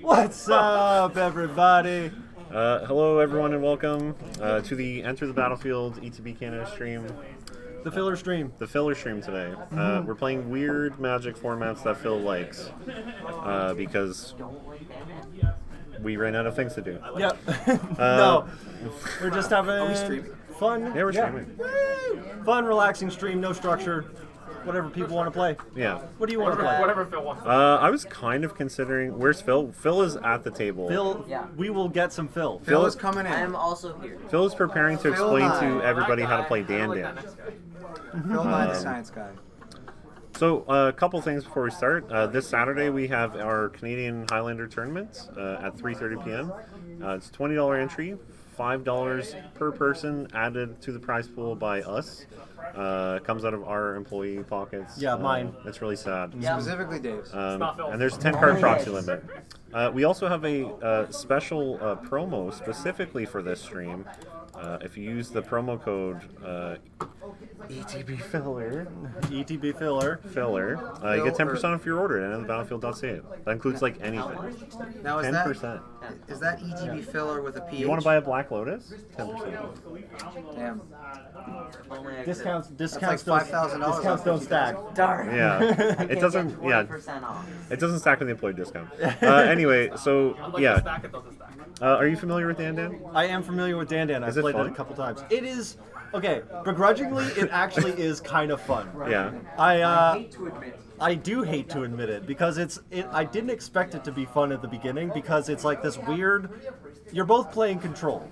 What's up, everybody? Hello, everyone, and welcome to the Enter the Battlefield ETB Canada stream. The filler stream. The filler stream today. We're playing weird Magic formats that Phil likes because we ran out of things to do. Yep. No, we're just having fun. Yeah, we're streaming. Woo! Fun, relaxing stream, no structure. Whatever people want to play. Yeah. What do you want to play? Whatever Phil wants. I was kind of considering. Where's Phil? Phil is at the table. Phil, Yeah. we will get some Phil. Phil is coming in. I am also here. Phil is preparing to explain to everybody how to play Dandan. Phil Nye, the science guy. So, a couple things before we start. This Saturday we have our Canadian Highlander tournament at 3:30 p.m. It's $20 entry, $5 per person added to the prize pool by us. Comes out of our employee pockets. Yeah, mine. It's really sad. Specifically Dave's. And there's a 10-card proxy limit. We also have a special promo specifically for this stream. If you use the promo code ETB Filler, ETB filler. you get 10% off your order at endofthebattlefield.ca. That includes like anything. Now is 10%. that ETB filler with a PH? You want to buy a Black Lotus? 10% off. Damn. Discounts like $5,000 discounts don't stack. Darn. Yeah, it doesn't. Yeah, 40% off. it doesn't stack with the employee discount. Anyway, so yeah, Stack it doesn't stack. are you familiar with Dandan? I am familiar with Dandan. I've it played fun? it a couple times. It is okay. Begrudgingly, it actually is kind of fun. Yeah. I do hate to admit it because I didn't expect it to be fun at the beginning because it's like this weird. You're both playing control.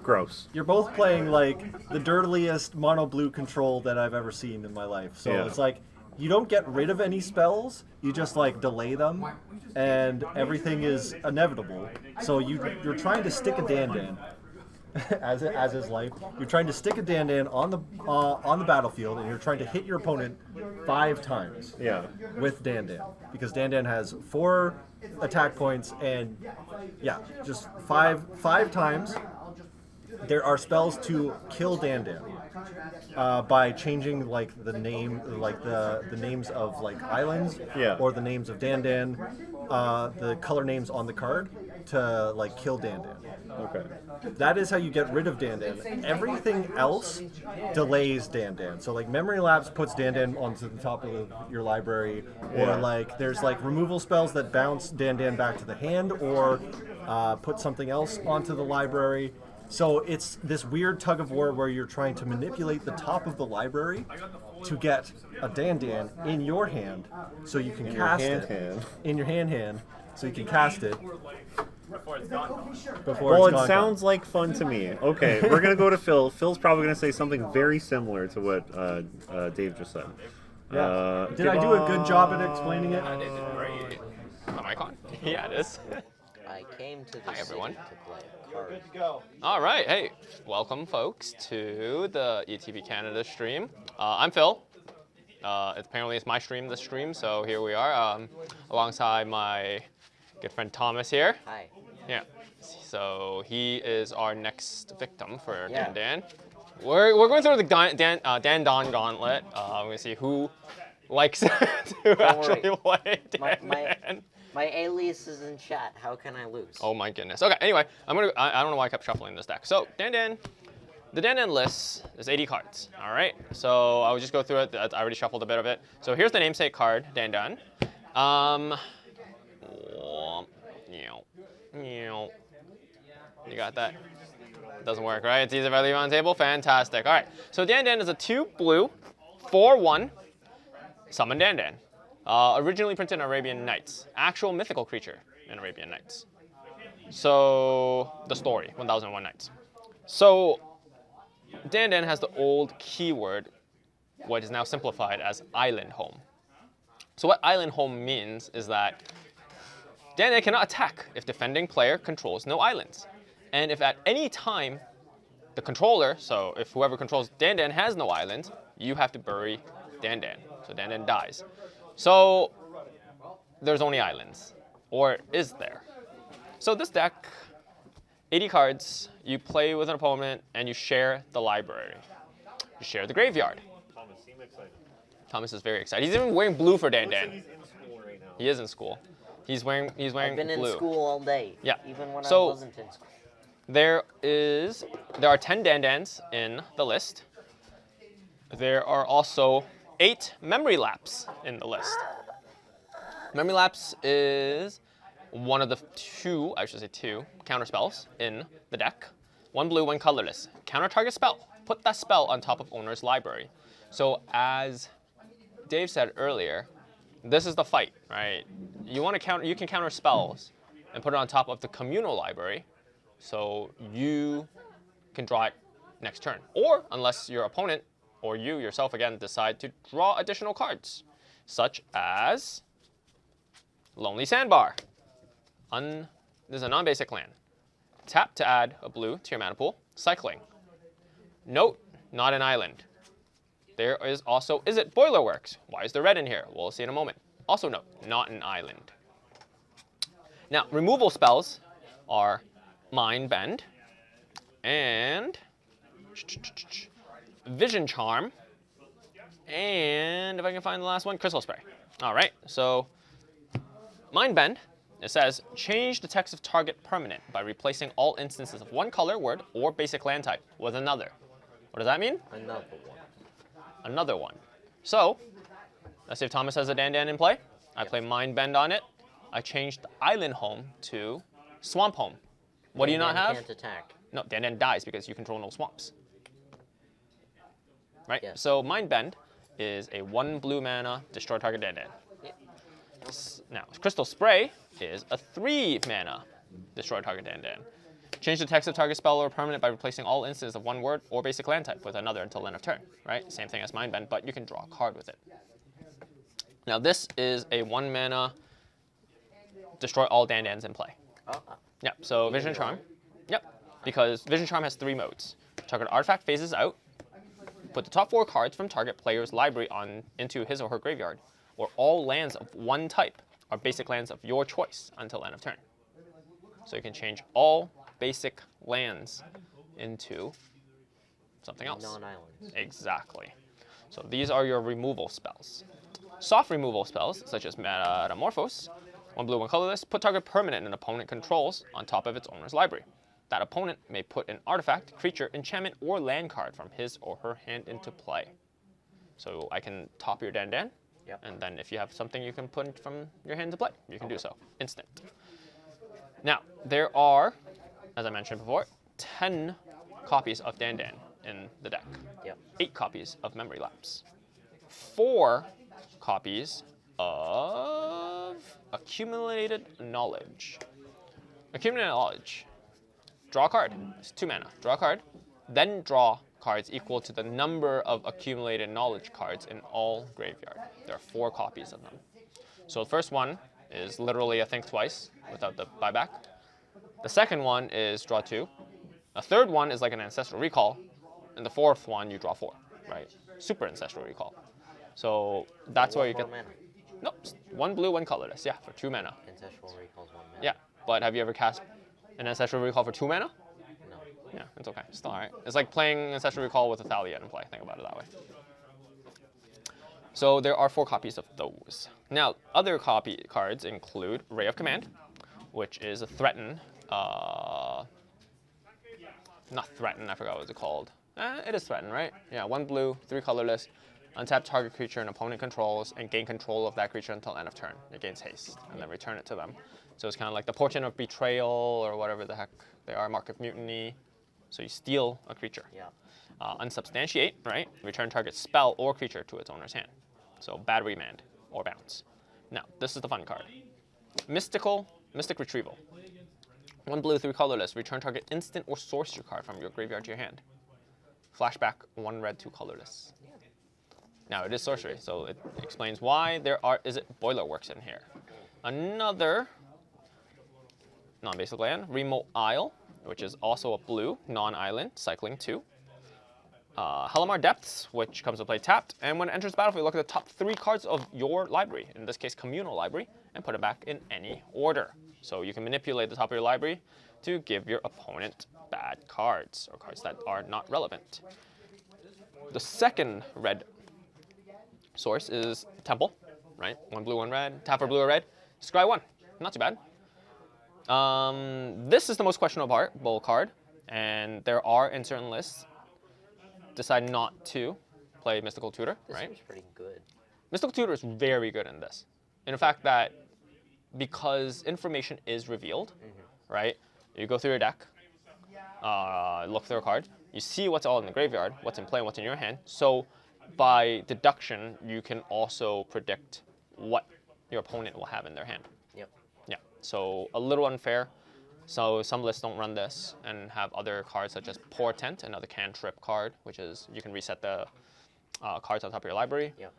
Gross. You're both playing like the dirtiest mono blue control that I've ever seen in my life. So Yeah. it's like you don't get rid of any spells. You just like delay them, and everything is inevitable. So you're trying to stick a Dandan. As is life, you're trying to stick a Dandan on the battlefield, and you're trying to hit your opponent 5 times. Yeah. With Dandan, because Dandan has 4 attack points, and yeah, just five times. There are spells to kill Dandan by changing like the name, like the names of like islands, Yeah. or the names of Dandan, the color names on the card to like kill Dandan. Okay. That is how you get rid of Dandan. Everything else delays Dandan. So like Memory Lapse puts Dandan onto the top of your library, or Yeah. like there's like removal spells that bounce Dandan back to the hand, or put something else onto the library. So it's this weird tug of war where you're trying to manipulate the top of the library to get a Dandan in your hand, so you can cast it in your hand, so you can cast it. Before it's gone. Well, it sounds like fun to me. Okay, we're gonna go to Phil. Phil's probably gonna say something very similar to what Dave just said. Yeah. Did I do a good job at explaining it? It is great. Am I on? Yeah, it is. I came to the Hi, everyone. city to play a card. All right, hey, welcome, folks, to the ETB Canada stream. I'm Phil. Apparently, it's my stream, this stream, so here we are, alongside my good friend Thomas here. Hi. Yeah. So he is our next victim for Yeah. Dandan. We're going through the Dandan gauntlet. We're gonna see who likes to actually play Dandan. My alias is in chat. How can I lose? Oh my goodness. Okay. Anyway, I don't know why I kept shuffling this deck. So Dandan, the Dandan list is 80 cards. All right. So I will just go through it. I already shuffled a bit of it. So here's the namesake card, Dandan. You got that? It doesn't work, right? It's easy if I leave it on the table. Fantastic. All right. So Dandan is a 2 blue, 4/1 summon Dandan. Originally printed in Arabian Nights. Actual mythical creature in Arabian Nights. So the story, 1001 Nights. So Dandan has the old keyword, what is now simplified as island home. So what island home means is that Dandan cannot attack if defending player controls no islands. And if at any time the controller, so if whoever controls Dandan has no islands, you have to bury Dandan. So Dandan dies. So there's only islands, or is there? So this deck, 80 cards, you play with an opponent and you share the library. You share the graveyard. Thomas, seem excited. Thomas is very excited. He's even wearing blue for Looks like Dandan. he's in school right now. He is in school. He's wearing I've been blue. in school all day. Yeah. Even when So- I wasn't in school. There are 10 Dandans in the list. There are also 8 memory lapse in the list. Memory lapse is one of the two counter spells in the deck. 1 blue, 1 colorless. Counter target spell. Put that spell on top of owner's library. So as Dave said earlier, this is the fight, right? You can counter spells and put it on top of the communal library, so you can draw it next turn. Or unless your opponent or you yourself again decide to draw additional cards, such as Lonely Sandbar. This is a non-basic land. Tap to add a blue to your mana pool. Cycling. Note, not an island. There is also, is it Boilerworks? Why is there red in here? We'll see in a moment. Also note, not an island. Now, removal spells are Mind Bend and Vision Charm, and if I can find the last one, Crystal Spray. All right, so Mind Bend, it says, change the text of target permanent by replacing all instances of one color, word, or basic land type with another. What does that mean? Another one. Another one. So, let's say if Thomas has a Dandan in play. I play Mind Bend on it. I changed the island home to Swamp Home. What do you not have? Can't attack. No, Dandan dies because you control no swamps. Right? Yes. So Mind Bend is a 1 blue mana, destroy target Dandan. Yeah. Now, Crystal Spray is a 3 mana, destroy target Dandan. Change the text of target spell or permanent by replacing all instances of one word or basic land type with another until end of turn. Right? Same thing as Mind Bend, but you can draw a card with it. Now this is a 1 mana, destroy all Dandans in play. Oh, Yep, so Vision Charm. Yep, because Vision Charm has 3 modes. Target artifact phases out. Put the top 4 cards from target player's library into his or her graveyard, or all lands of one type are basic lands of your choice until end of turn. So you can change all basic lands into something else. non-islands. Exactly. So these are your removal spells. Soft removal spells, such as Metamorphose, 1 blue, 1 colorless, put target permanent an opponent controls on top of its owner's library. That opponent may put an artifact, creature, enchantment, or land card from his or her hand into play. So I can top your Dandan, Yep. and then if you have something you can put from your hand to play, you can do so. Instant. Now, there are, as I mentioned before, 10 copies of Dandan in the deck. Yep. 8 copies of Memory Lapse. 4 copies of Accumulated Knowledge. Accumulated Knowledge. Draw a card. It's 2 mana. Draw a card. Then draw cards equal to the number of accumulated knowledge cards in all graveyard. There are 4 copies of them. So the first one is literally a think twice without the buyback. The second one is draw 2. A third one is like an Ancestral Recall. And the fourth one, you draw 4, right? Super Ancestral Recall. So that's where you get... 4 mana. Nope, 1 blue, 1 colorless. Yeah, for 2 mana. Ancestral Recall's 1 mana. Yeah, but have you ever cast an Ancestral Recall for 2 mana? No. Yeah, it's okay. It's still alright. It's like playing Ancestral Recall with a Thalia in play. Think about it that way. So there are 4 copies of those. Now, other copy cards include Ray of Command, which is a threaten. Not threaten, I forgot what it's called. It is threaten, right? Yeah, 1 blue, 3 colorless. Untap target creature an opponent controls and gain control of that creature until end of turn. It gains haste, and then return it to them. So it's kind of like the Portent of Betrayal or whatever the heck they are, Mark of Mutiny. So you steal a creature. Yeah. Unsubstantiate, right? Return target spell or creature to its owner's hand. So bad remand or bounce. Now, this is the fun card. Mystic Retrieval. 1 blue, 3 colorless. Return target instant or sorcery card from your graveyard to your hand. Flashback 1 red, 2 colorless. Now it is sorcery, so it explains why is it Boilerworks in here. Another non-basic land, Remote Isle, which is also a blue, non-island, cycling 2. Halimar Depths, which comes to play tapped, and when it enters the battlefield, look at the top 3 cards of your library, in this case communal library, and put it back in any order. So you can manipulate the top of your library to give your opponent bad cards, or cards that are not relevant. The second red source is Temple, right? 1 blue, 1 red. Tap for blue or red. Scry 1. not too bad. This is the most questionable card, and there are in certain lists decide not to play Mystical Tutor, This right? seems pretty good. Mystical Tutor is very good in this. In fact, that because information is revealed, right? You go through your deck, look through a card, you see what's all in the graveyard, what's in play, and what's in your hand. So by deduction, you can also predict what your opponent will have in their hand. Yep. Yeah, so a little unfair. So some lists don't run this and have other cards such as Portent, another cantrip card, which is you can reset the cards on top of your library. Yep.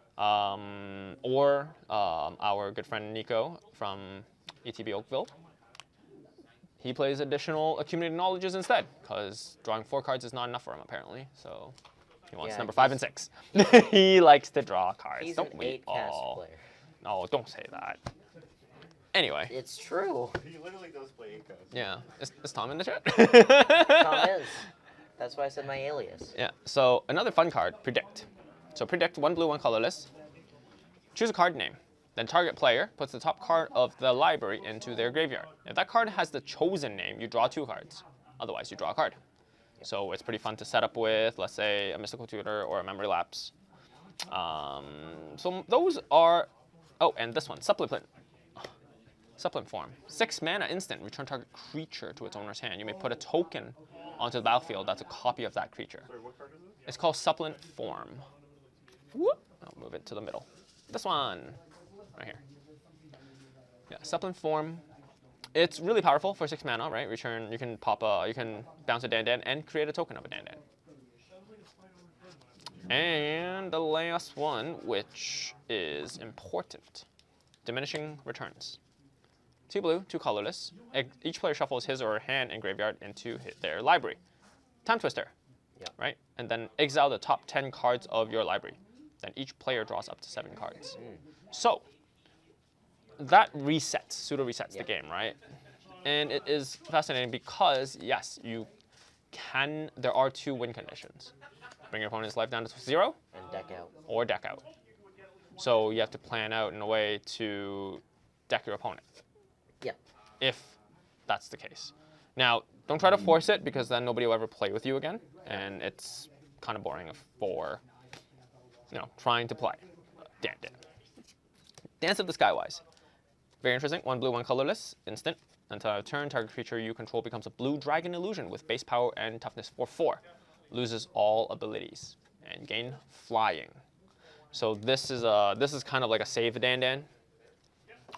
Or our good friend Nico from ETB Oakville. He plays additional accumulated knowledges instead, because drawing 4 cards is not enough for him apparently. So he wants Yeah, number 5 and 6. He likes to draw cards, He's don't an we 8-cast all? player. No, don't say that. Anyway, It's true. He literally does play 8 cards. yeah, is Tom in the chat? Tom is. That's why I said my alias. Yeah, so another fun card, Predict. So Predict, 1 blue, 1 colorless. Choose a card name. Then target player puts the top card of the library into their graveyard. If that card has the chosen name, you draw 2 cards. Otherwise, you draw a card. So it's pretty fun to set up with, let's say, a Mystical Tutor or a Memory Lapse. So those are... Oh, and this one, Supplement. Supplement form. 6 mana instant. Return target creature to its owner's hand. You may put a token onto the battlefield that's a copy of that creature. Sorry, what card is this? It's called Supplement Form. Whoop. I'll move it to the middle. This one, right here. Yeah, Supplement Form. It's really powerful for 6 mana, right? Return. You can you can bounce a Dandan and create a token of a Dandan. And the last one, which is important, diminishing returns. 2 blue, 2 colorless. Each player shuffles his or her hand and graveyard into their library. Time Twister, Yep. right? And then exile the top 10 cards of your library. Then each player draws up to 7 cards. So that resets, pseudo resets the game, right? And it is fascinating because yes, there are 2 win conditions. Bring your opponent's life down to 0 And deck out. or deck out. So you have to plan out in a way to deck your opponent, Yep. if that's the case. Now, don't try to force it because then nobody will ever play with you again, and it's kind of boring for, trying to play. Dandan. Dance of the Skywise. Very interesting. 1 blue, 1 colorless. Instant. Until a turn, target creature you control becomes a blue dragon illusion with base power and toughness 4/4. Loses all abilities and gain flying. So this is kind of like a save Dandan,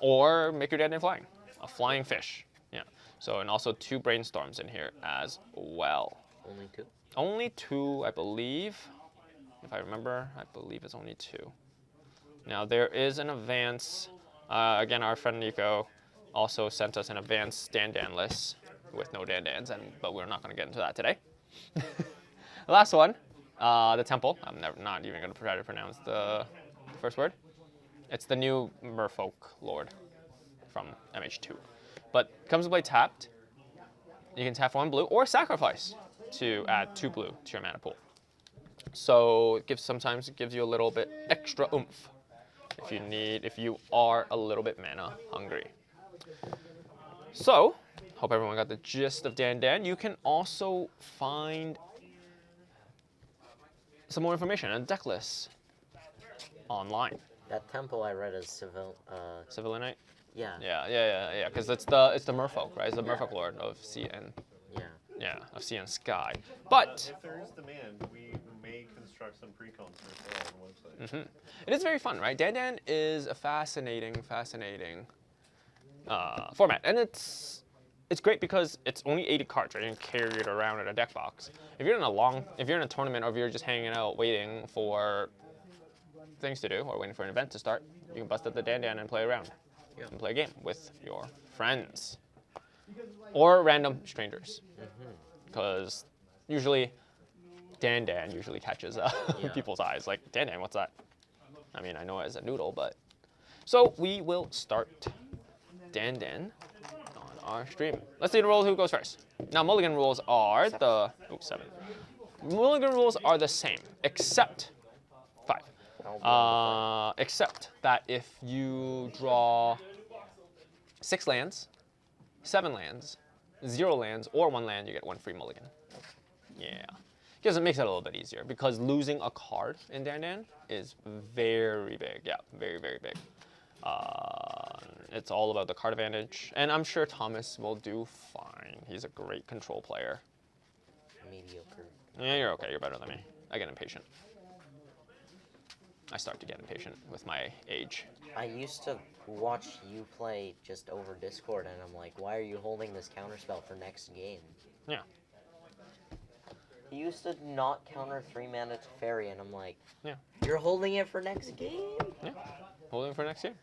or make your Dandan flying, a flying fish. Yeah. So and also 2 brainstorms in here as well. Only 2. Only 2, I believe. If I remember, I believe it's only 2. Now there is an advance. Again, our friend Nico also sent us an advanced Dandan list with no Dandans, but we're not going to get into that today. The last one, the Temple. I'm not even going to try to pronounce the first word. It's the new Merfolk Lord from MH2. But comes to play tapped. You can tap 1 blue or sacrifice to add 2 blue to your mana pool. So sometimes it gives you a little bit extra oomph if you are a little bit mana hungry. So, hope everyone got the gist of Dandan. You can also find some more information on deck lists online. That temple I read is Civilionite? yeah. Yeah. Because it's the Merfolk, right? It's the Merfolk Lord of Sea and of Sea and Sky. But If there is demand, we may construct some pre-cons for sale on the website. it is very fun, right? Dandan is a fascinating format, and it's great because it's only 80 cards, right? You can carry it around in a deck box. If you're in a tournament, or if you're just hanging out waiting for things to do, or waiting for an event to start, you can bust out the Dandan and play around, and play a game with your friends or random strangers, because usually Dandan catches people's eyes. Like, Dandan, what's that? I mean, I know it as a noodle, but so we will start Dandan on our stream. Let's see the rules. Who goes first? Now, mulligan rules are 7. Mulligan rules are the same, except 5. Except that if you draw 6 lands, 7 lands, 0 lands, or 1 land, you get 1 free mulligan. Yeah. Because it makes it a little bit easier. Because losing a card in Dandan is very big. Yeah, very, very big. It's all about the card advantage. And I'm sure Thomas will do fine. He's a great control player. Mediocre. Yeah, you're okay. You're better than me. I get impatient. I start to get impatient with my age. I used to watch you play just over Discord, and I'm like, why are you holding this counterspell for next game? Yeah. He used to not counter 3-mana Teferi, and I'm like, Yeah. you're holding it for next game? Yeah. Holding for next year.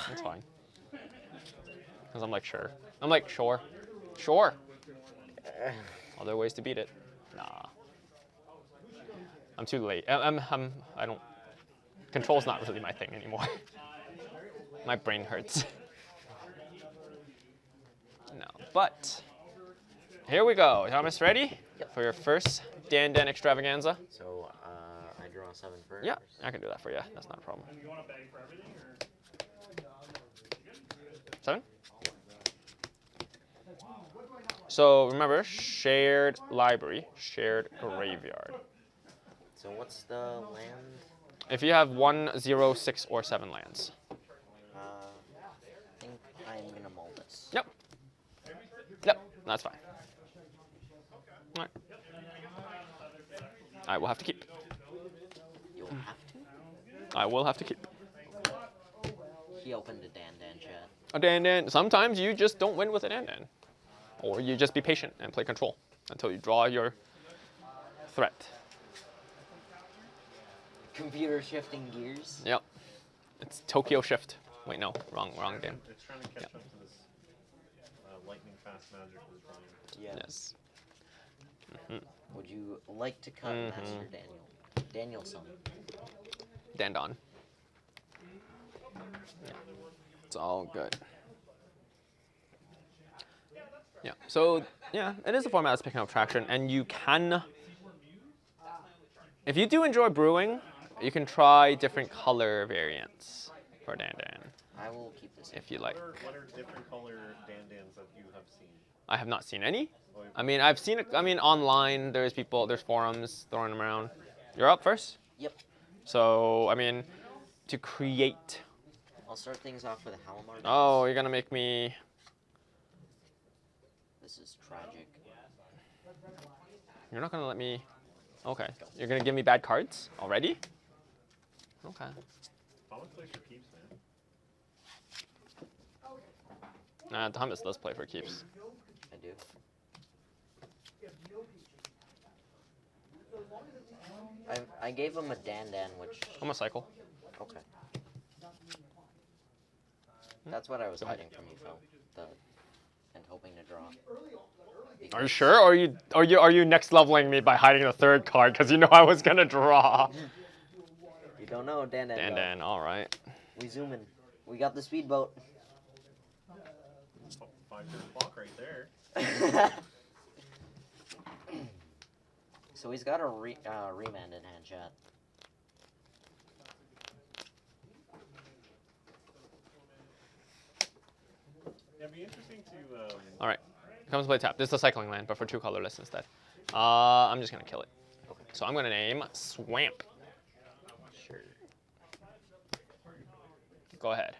That's fine. Because I'm like, sure. I'm like, sure. Sure. Other ways to beat it. Nah. I'm too late. I don't. Control's not really my thing anymore. My brain hurts. No, but here we go. Thomas, ready for your first Dandan extravaganza? So, I draw 7 first. Yeah, I can do that for you. That's not a problem. 7? So remember, shared library, shared graveyard. So what's the land? If you have 1, 0, 6, or 7 lands. I think I'm gonna mull this. Yep. Yep, that's fine. Alright. I will have to keep. You'll have to? I will have to keep. He opened a Dandan chat. A Dandan. Sometimes you just don't win with a Dandan. Or you just be patient and play control until you draw your threat. Computer shifting gears. Yep. It's Tokyo Shift. Wait, no. Wrong game. It's trying to catch up to this lightning fast magic we're playing. Yes. Would you like to cut Master Danielson? Dandan. Yeah. It's all good. Yeah. So, yeah, it is a format that's picking up traction, and you can. If you do enjoy brewing, you can try different color variants for Dandan, I will keep this. if you like. What are different color Dandans that you have seen? I have not seen any. I mean, I've seen it. I mean, online, there's forums throwing them around. You're up first? Yep. So, I mean, to create. I'll start things off with a Halimar. Oh, you're going to make me. This is tragic. You're not going to let me. Okay. You're going to give me bad cards already? Okay. Thomas plays for keeps, man. Thomas does play for keeps. I do. I gave him a Dandan, which... I'm a cycle. Okay. That's what I was hiding from you, Phil. And hoping to draw. Are you sure? Or are you next leveling me by hiding the 3rd card because you know I was gonna draw? You don't know, Dandan. Dandan, all right. We zoom in. We got the speedboat. 5-turn clock right there. So he's got a remand in hand, chat. It'd be interesting to. All right. Comes play tap. This is a cycling land, but for 2 colorless instead. I'm just gonna kill it. Okay. So I'm gonna name Swamp. Sure. Go ahead.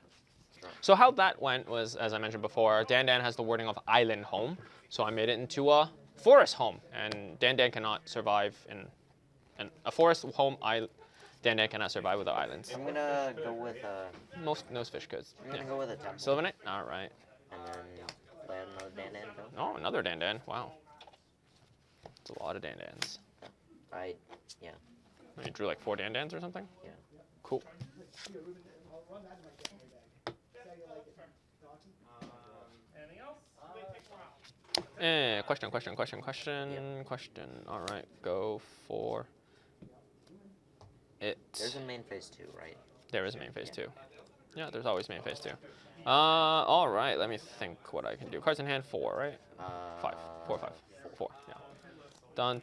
So how that went was, as I mentioned before, Dandan has the wording of island home, so I made it into a forest home, and Dandan cannot survive in a forest home. Dandan cannot survive without islands. I'm gonna go with Most fish could. I'm gonna go with a temple. Sylvanite. All right. And then land another Dandan. Phil. Oh, another Dandan. Wow. It's a lot of Dandans. Yeah. You drew like 4 Dandans or something? Yeah. Cool. Question. All right, go for it. There's a main phase 2, right? There is a main phase 2. Yeah, there's always main phase 2. All right, let me think what I can do. Cards in hand, 4, right? 5. 4 or 5. 4, yeah. Dun.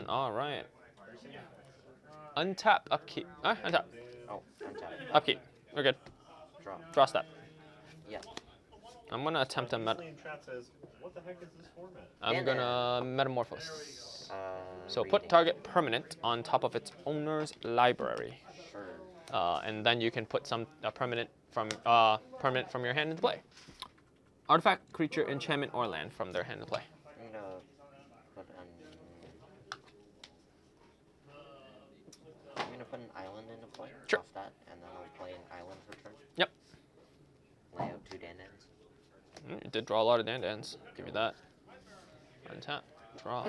All right. Untap, upkeep. Untap. Oh, untap. Upkeep. We're good. Draw. Draw step. Yeah. I'm gonna attempt to Somebody in chat says, what the heck is this format? I'm Dandan. gonna metamorphose. So put Reading. target permanent on top of its owner's library, Sure. and then you can put some permanent from your hand into play. Artifact, creature, enchantment, or land from their hand to play. I'm gonna put an. I'm gonna put an island into play. Sure. Off that, and then I'll play an island for turn. Yep. Lay out 2 Dandans. You did draw a lot of Dandans. Give you that. Untap. Draw.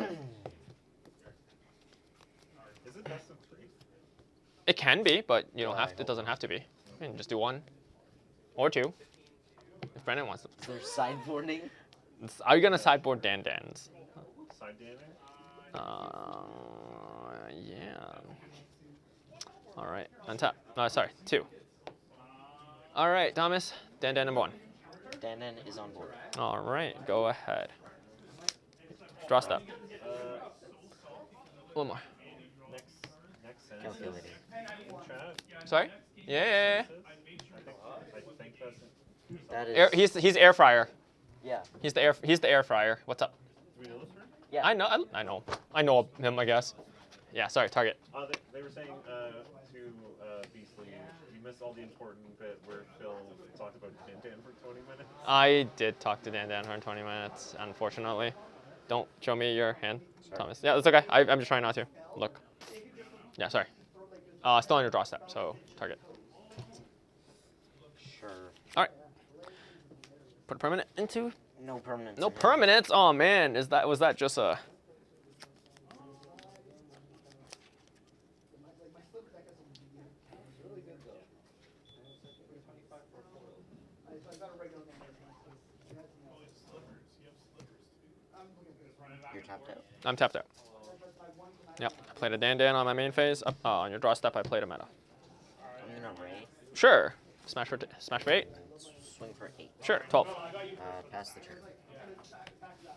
Is it best of 3? It can be, but you don't Why? have. It doesn't have to be. You can just do 1 or 2 if Brennan wants to. Is there sideboarding? Are you gonna sideboard Dandans? Side danning? Yeah. All right. Untap. Sorry. 2. All right, Thomas. Dandan number 1. Dandan is on board. All right. Go ahead. Draw step. One more. Next sentence. Calculating. In chat. Sorry. Yeah. I think that's That Air, is. he's air fryer. Yeah. He's the air fryer. What's up? Do we know this word? Yeah. I know him, I guess. Yeah. Sorry. Target. They were saying to Beastly, you missed all the important bit where Phil talked about Dandan for 20 minutes. I did talk to Dan for 20 minutes, unfortunately. Don't show me your hand, Sorry. Thomas. Yeah, that's okay. I'm just trying not to. Look. Yeah, sorry. Still on your draw step, so target. Sure. All right. Put a permanent into. No permanents. No in hand. permanents. Oh man, was that just a? You're tapped out. I'm tapped out. Yep. I played a Dandan on my main phase. On your draw step, I played a meta. I'm gonna ray. Sure. Smash for 8. Swing for 8. Sure. 12. Pass the turn.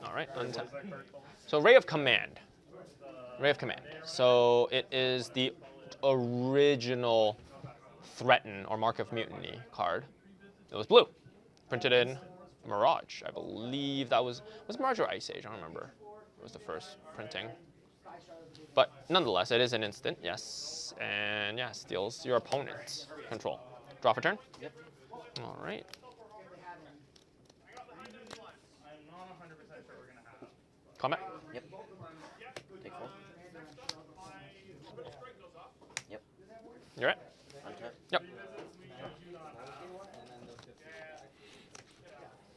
All right. Untap. So Ray of Command. Ray of Command. So it is the original Threaten or Mark of Mutiny card. It was blue. Printed in Mirage. I believe that was Mirage or Ice Age? I don't remember. It was the first printing. But nonetheless, it is an instant, yes. And yeah, steals your opponent's control. Draw for turn? Yep. All right. Combat? Yep. Take 4. Yep. You're it? Untap. Yep.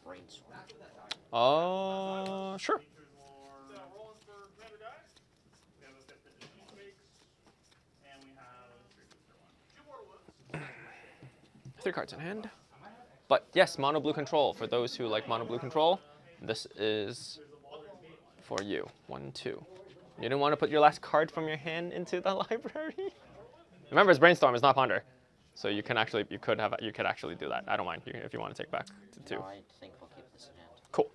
Brainstorm. Sure. 3 cards in hand. But yes, mono blue control. For those who like mono blue control, this is for you. 1, 2. You didn't want to put your last card from your hand into the library. Remember, it's brainstorm. It's not ponder. So you could actually do that. I don't mind if you want to take back to 2. No, I think I'll keep this in hand. Cool.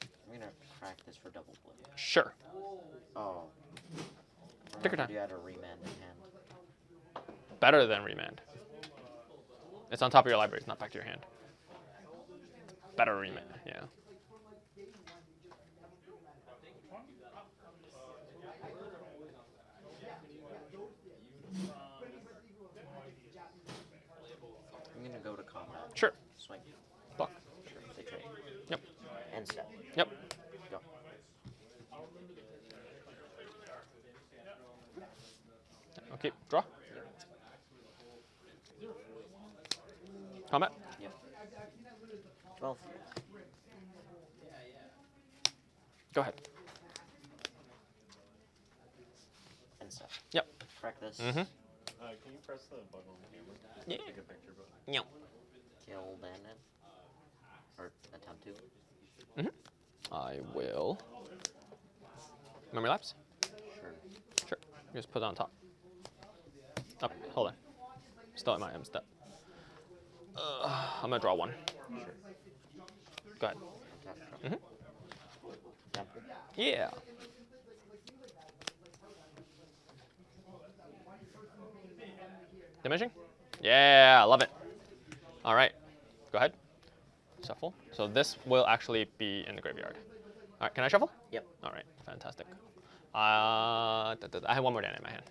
I'm gonna crack this for double blue. Sure. Oh. Take your time. You had a remand in hand. Better than remand. It's on top of your library. It's not back to your hand. Better remand. Yeah. I'm gonna go to combat. Sure. Swing. Block. Sure. They trade. Yep. End step. Yep. Go. Okay. Draw. Combat. Yep. 12. Go ahead. End step. Yep. Crack this. Mm-hmm. Can you press the button on the camera? Yeah. Take a picture, but No. Kill Dandan. Or attempt to. I will. Memory lapse. Sure. Sure. Just put it on top. Up. Hold on. Still at my M step. I'm gonna draw 1. Sure. Go ahead. Untap. Mhm. Yep. Yeah. Diminishing? Yeah, I love it. All right. Go ahead. Shuffle. So this will actually be in the graveyard. All right, can I shuffle? Yep. All right, fantastic. I have one more Dandan in my hand.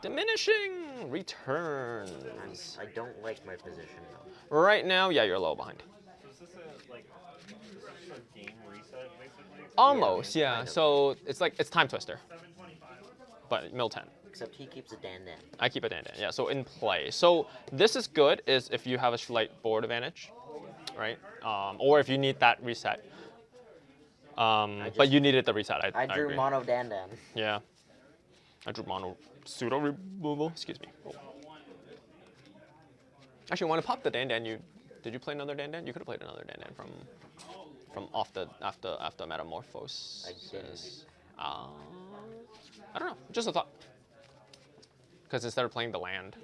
Diminishing returns. I don't like my position though. Right now, yeah, you're a little behind. Is this a game reset, basically? Almost, yeah. kind of. So it's like it's Time Twister, but mill 10. Except he keeps a Dandan. I keep a Dandan, yeah. So in play. So this is good is if you have a slight board advantage, right? Or if you need that reset. But you needed the reset. I drew agree. mono Dandan. Yeah. I drew mono pseudo removal. Excuse me. Oh. Actually, when I popped the Dandan, did you play another Dandan? You could have played another Dandan from off the after Metamorphosis. I didn't. I don't know. Just a thought. Because instead of playing the land,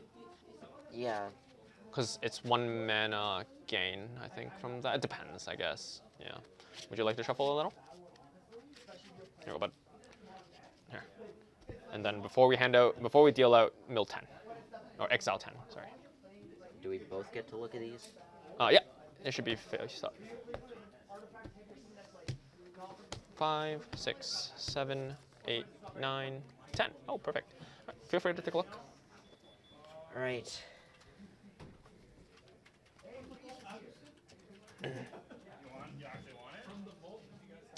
Yeah. because it's 1 mana gain, I think from that. It depends, I guess. Yeah. Would you like to shuffle a little? Here you go, bud. Here. And then before we deal out mill 10, or exile 10, sorry. Do we both get to look at these? Yeah, it should be face up. 5, 6, 7, 8, 9, 10. Oh, perfect. All right, feel free to take a look. All right.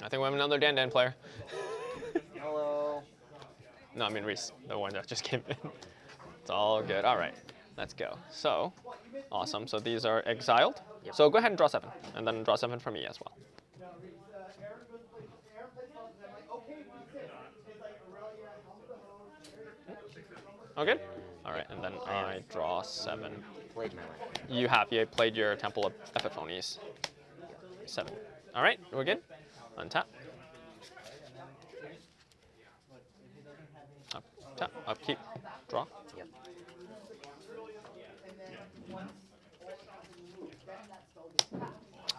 I think we have another Dandan player. Hello. No, I mean Reese, the one that just came in. It's all good. All right, let's go. So, awesome. So these are exiled. Yep. So go ahead and draw 7, and then draw 7 for me as well. Okay. All right, and then I draw 7. Played my land. You played your Temple of Epiphanies. 7. All right, we're good. Untap. Up, tap, upkeep, draw. Yep.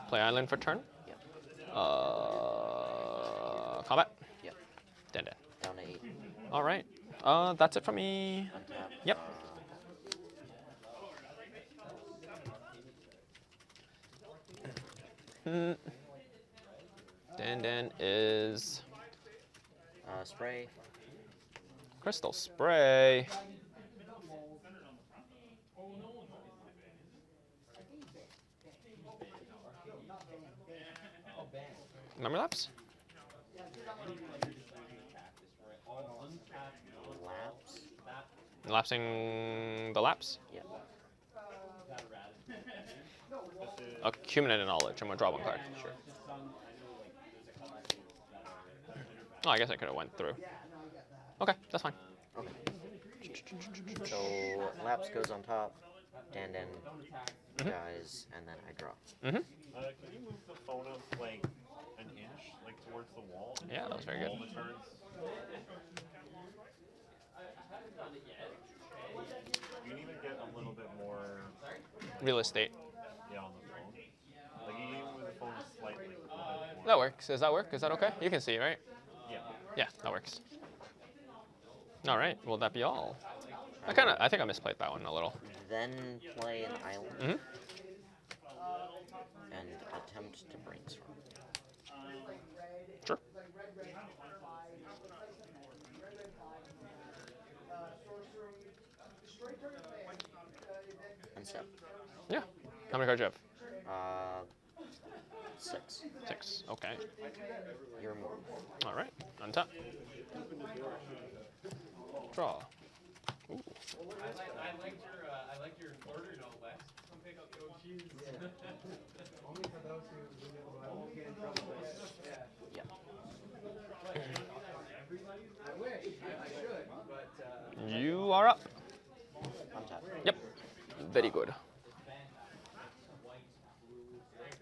Play island for turn. Yep. Combat. Yep. Dandan. Down to 8. All right. That's it for me. Untap. Yep. Dandan is Spray. Crystal Spray. Memory lapse? Lapse. Lapsing the lapse? Yep. Accumulated knowledge. I'm gonna draw 1 card. Sure. Oh, I guess I could have went through. Okay, that's fine. Okay. So lapse goes on top. Dandan dies, and then I draw. Mm-hmm. Can you move the phone up like an inch, like towards the wall? Yeah, that was very good. All the turns. You need to get a little bit more, Real estate. yeah, on the phone. Like you need to move the phone slightly. A little bit more. That works. Does that work? Is that okay? You can see, right? Yeah. Yeah, that works. All right. Will that be all? I think I misplayed that one a little. Then play an island Mm-hmm. and attempt to brainstorm. Sure. Unstep. Yeah. How many cards do you have? 6. 6. Okay. Your move. All right. Untap. Draw. Ooh. I like your order no less. Come pick up your cheese. Only for those who get in trouble. Yep. I wish. I should, but You are up. Untap. Yep. Very good.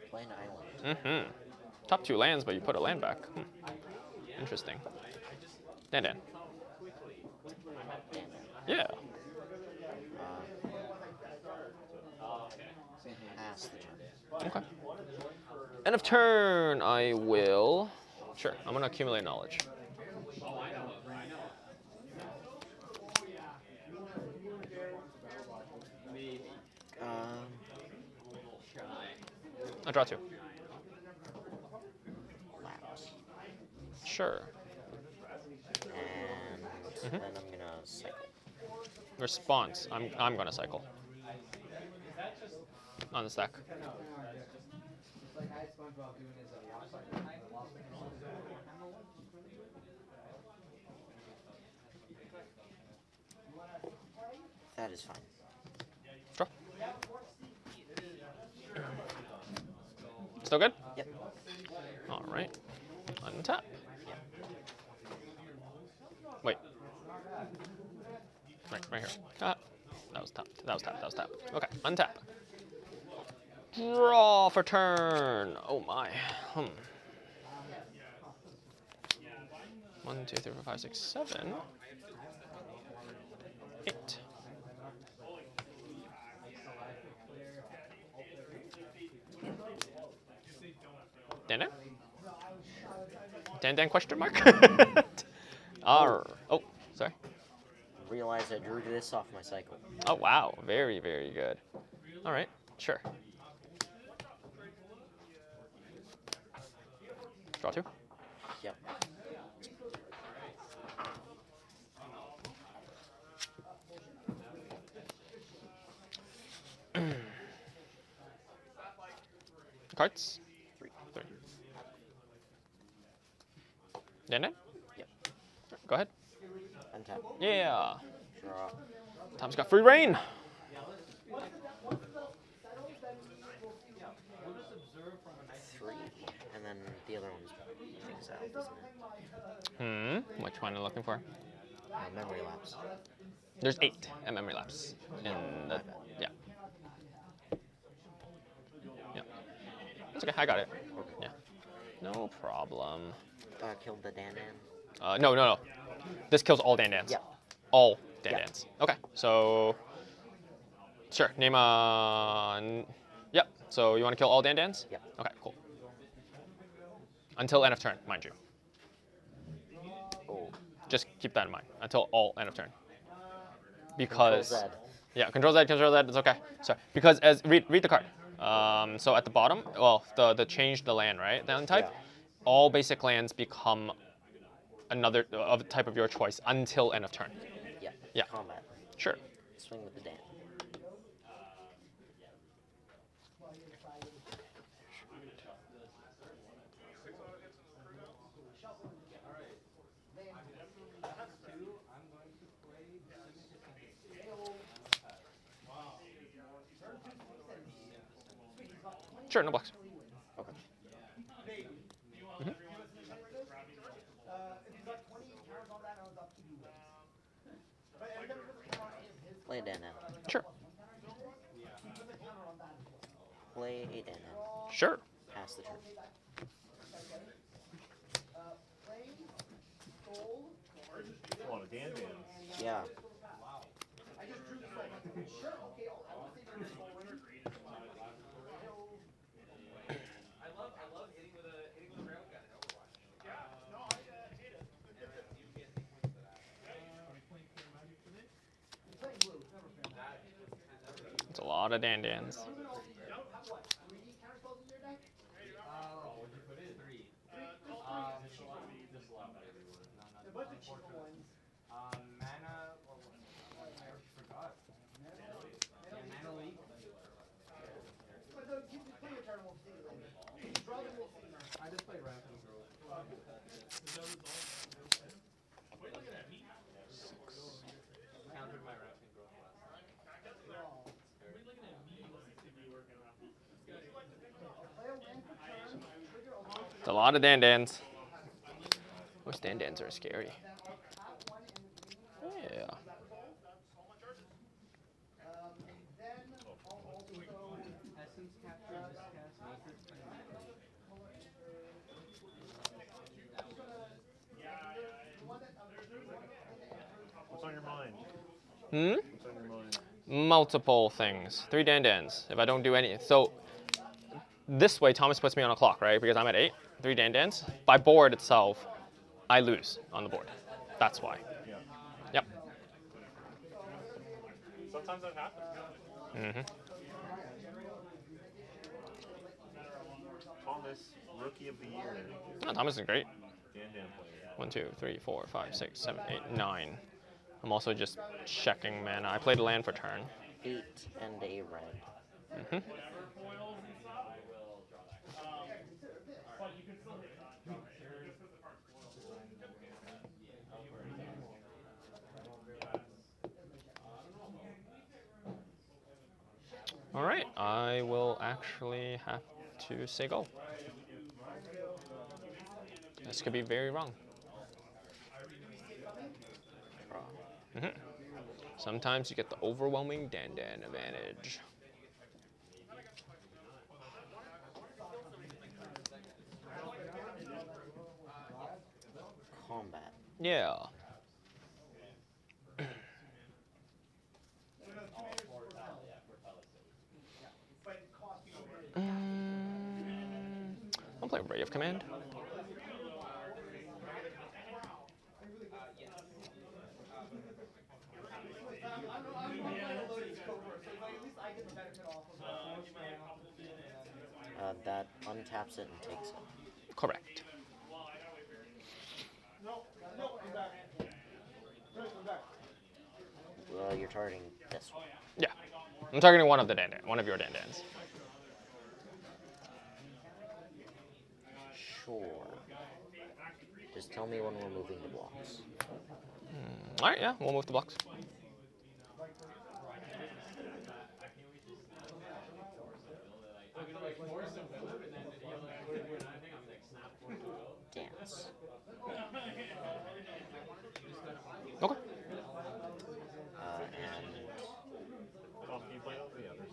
Play an island. Mm-hmm. Top 2 lands, but you put a land back. Interesting. Dandan. Yeah. Pass the turn. Okay. End of turn, I will. Sure, I'm gonna accumulate knowledge. I draw 2. Lapse. Sure. And then I'm gonna cycle. Response. I'm gonna cycle. On the stack. Like I had SpongeBob doing his water cycle. That is fine. Draw. Still good? Yep. All right. Untap. Wait. Right here. Ah, that was tap. That was tap. That was tap. Okay, untap. Draw for turn. Oh my. 1, 2, 3, 4, 5, 6, 7, 8. Dandan? Dandan question mark? Oh, sorry. Realize I drew this off my cycle. Oh, wow. Very, very good. All right. Sure. Draw 2. Yep. Cards? 3. 3. Dandan? Yep. Go ahead. Untap. Yeah. Draw. Tom's got free reign. 3. And then the other one's things out, isn't it? Which one are you looking for? Memory lapse. There's 8 at memory lapse. In the, yeah. Yeah. That's okay. I got it. Yeah. No problem. Killed the Dandan. No. This kills all Dandans. Yeah. All Yeah. Dandans. Okay. So, sure. Name yep. So you want to kill all Dandans? Yep. Okay. Cool. Until end of turn, mind you. Oh. Just keep that in mind. Until all end of turn. Because Control Z. yeah, Control Z. It's okay. Sorry. Because as read the card. So at the bottom, well, the change the land, right? Land type. Yeah. All basic lands become another of a type of your choice until end of turn. Yeah. Yeah. Combat. Sure. Swing with the Dan. Sure. No blocks. Okay. Play a Dandan. Sure. Play a Dandan. Sure. Pass the turn. A lot of Dandans. Yeah. I love hitting with a railgun in Overwatch. It's a lot of Dandans. Mana. I forgot. Yeah, mana leak. I just played Rapping Girl. Countered my Rapping Girl class. It's a lot of Dandans. Most Dandans are scary. Yeah. Essence capture this cast makes it. What's on your mind? Hmm? What's on your mind? Multiple things. 3 Dandans. If I don't do any, so this way Thomas puts me on a clock, right? Because I'm at 8. 3 Dandans. By board itself, I lose on the board. That's why. Yeah. Yep. Sometimes that happens. Mm-hmm. Thomas, Rookie of the Year. Oh, Thomas is great. Dandan player. 1, 2, 3, 4, 5, 6, 7, 8, 9. I'm also just checking mana. I played land for turn. 8 and a red. Hmm. All right, I will actually have to say go. This could be very wrong. Draw. Sometimes you get the overwhelming Dandan advantage. Combat. Yeah. I'll play Ray of Command. That untaps it and takes it. Correct. Well, you're targeting this one. Yeah. I'm targeting one of the Dandan, one of your Dandans. Sure. Just tell me when we're moving the blocks. All right, yeah, we'll move the blocks. Dance. Okay. And Oh, you play over the others.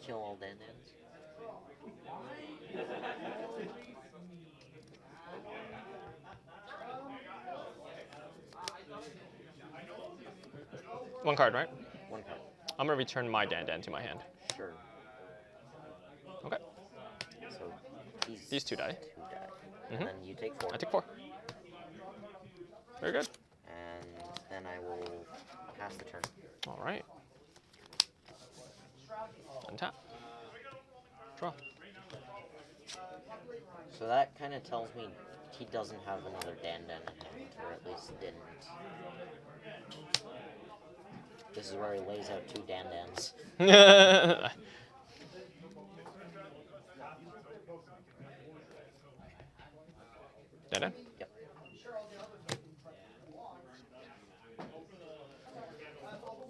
kill all Dandans. One card, right? One card. I'm gonna return my Dandan to my hand. Sure. Okay. So These two die. Two die. Mhm. And then you take 4. I take 4. Very good. And then I will pass the turn. All right. Untap. Draw. So that kind of tells me he doesn't have another Dandan in hand, or at least didn't. This is where he lays out 2 Dandans. Dandan? Yep.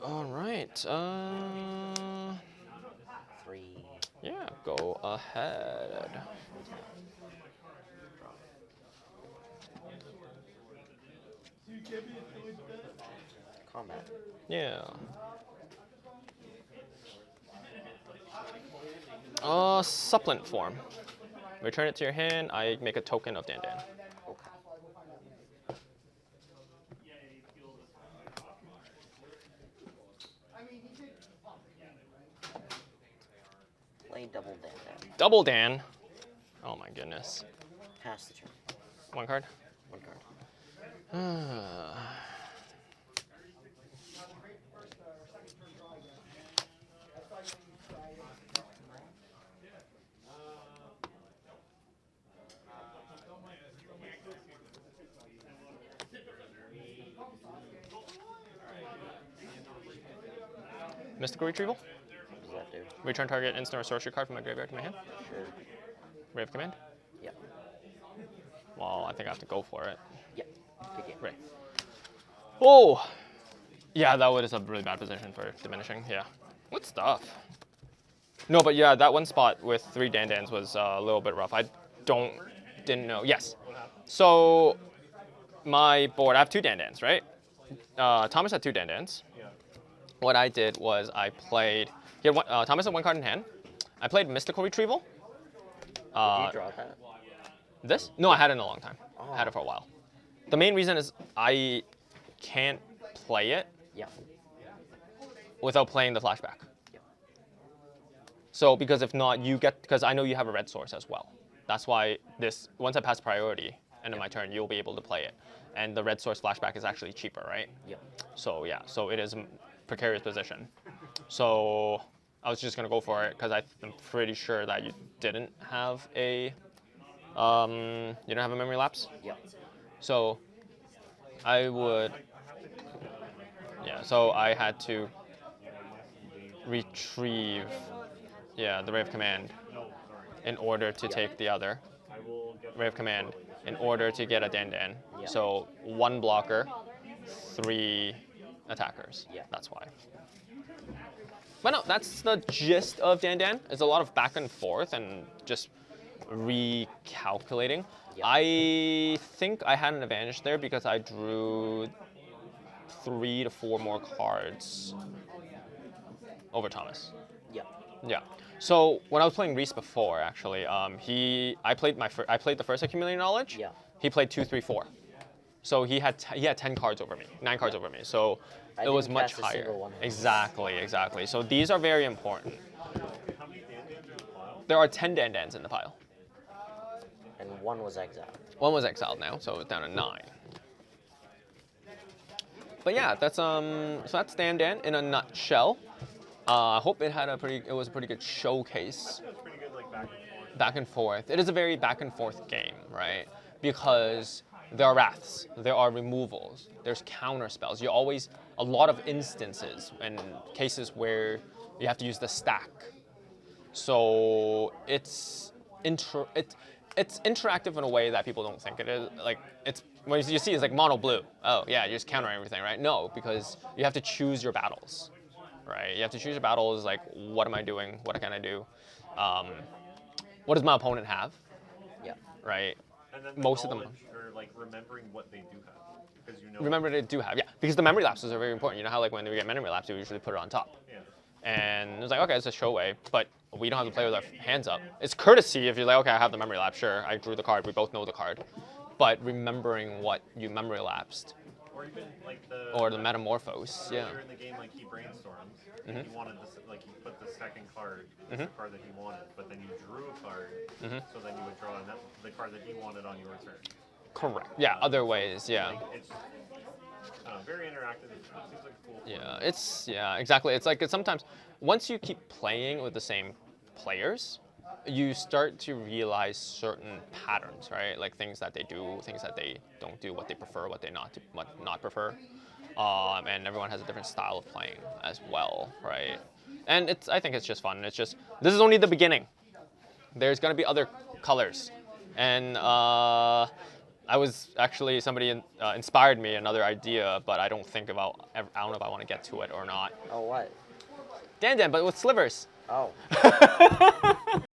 All right. 3. Yeah, go ahead. Combat. Yeah. Supplant form. Return it to your hand. I make a token of Dandan. Okay. Play double Dandan. Double Dan. Oh my goodness. Pass the turn. One card. 1 card. Mystical Retrieval. What does that do? Return target instant or sorcery card from my graveyard to my hand. Sure. Ray of Command. Yep. Well, I think I have to go for it. Yep. Good game. Ray. Oh! Yeah, that is a really bad position for diminishing. Yeah. What stuff? No, but yeah, that one spot with 3 Dandans was a little bit rough. I didn't know. Yes. So, my board, I have 2 Dandans, right? Thomas had 2 Dandans. What I did was I played. Thomas had 1 card in hand. I played Mystical Retrieval. Did you draw that? This? No, I had it in a long time. Oh. I had it for a while. The main reason is I can't play it Yeah. without playing the flashback. Yep. So because if not, because I know you have a red source as well. That's why once I pass priority, end of my turn, you'll be able to play it. And the red source flashback is actually cheaper, right? Yep. So yeah, so it is a precarious position. So I was just gonna go for it because I'm pretty sure that you didn't have a memory lapse. Yep. So I would, yeah. So I had to retrieve, the Ray of Command in order to take the other Ray of Command in order to get a Dandan. Yeah. So 1 blocker, 3 attackers. Yeah. That's why. But no, that's the gist of Dandan. It's a lot of back and forth and just recalculating. Yeah. I think I had an advantage there because I drew 3 to 4 more cards over Thomas. Yep. Yeah. So when I was playing Reese before, actually, I played the first accumulating knowledge. Yeah. He played 2, 3, 4. So he had 10 cards over me, 9 cards over me. So I it was didn't much cast a higher. single one. Exactly. So these are very important. There are 10 Dandans in the pile. And 1 was exiled. 1 was exiled now, so it's down to 9. But yeah, that's so that's Dandan in a nutshell. I hope it was a pretty good showcase. It's pretty good, like Back and forth. It is a very back and forth game, right? Because there are wraths, there are removals, there's counter spells. A lot of instances and cases where you have to use the stack. So it's interactive in a way that people don't think it is. Like when you see it's like mono blue. Oh yeah, you're just countering everything, right? No, because you have to choose your battles, right? You have to choose your battles. Like, what am I doing? What can I do? What does my opponent have? Yeah. Right. And then Most of them. Or like remembering what they do have. Because you know. Remember they do have, yeah, because the memory lapses are very important. You know how like when we get memory lapse, we usually put it on top. Yeah. And it was like, okay, it's a show way, but we don't have to play with our hands up. It's courtesy if you're like, okay, I have the memory lapse, sure, I drew the card, we both know the card. But remembering what you memory lapsed, Or even like or the metamorphose, yeah. earlier in the game, like he brainstormed. Mhm. He wanted this, like he put the second card, as the card that he wanted, but then you drew a card, so then you would draw the card that he wanted on your turn. Correct. Yeah, other ways, yeah. Like, it's very interactive. It seems like a cool. Exactly. It's like sometimes once you keep playing with the same players, you start to realize certain patterns, right? Like things that they do, things that they don't do, what they prefer, what they not prefer. And everyone has a different style of playing as well, right? And I think it's just fun. This is only the beginning. There's gonna be other colors, and somebody inspired me another idea, but I don't know if I want to get to it or not. Oh, what? Dandan, but with slivers. Oh.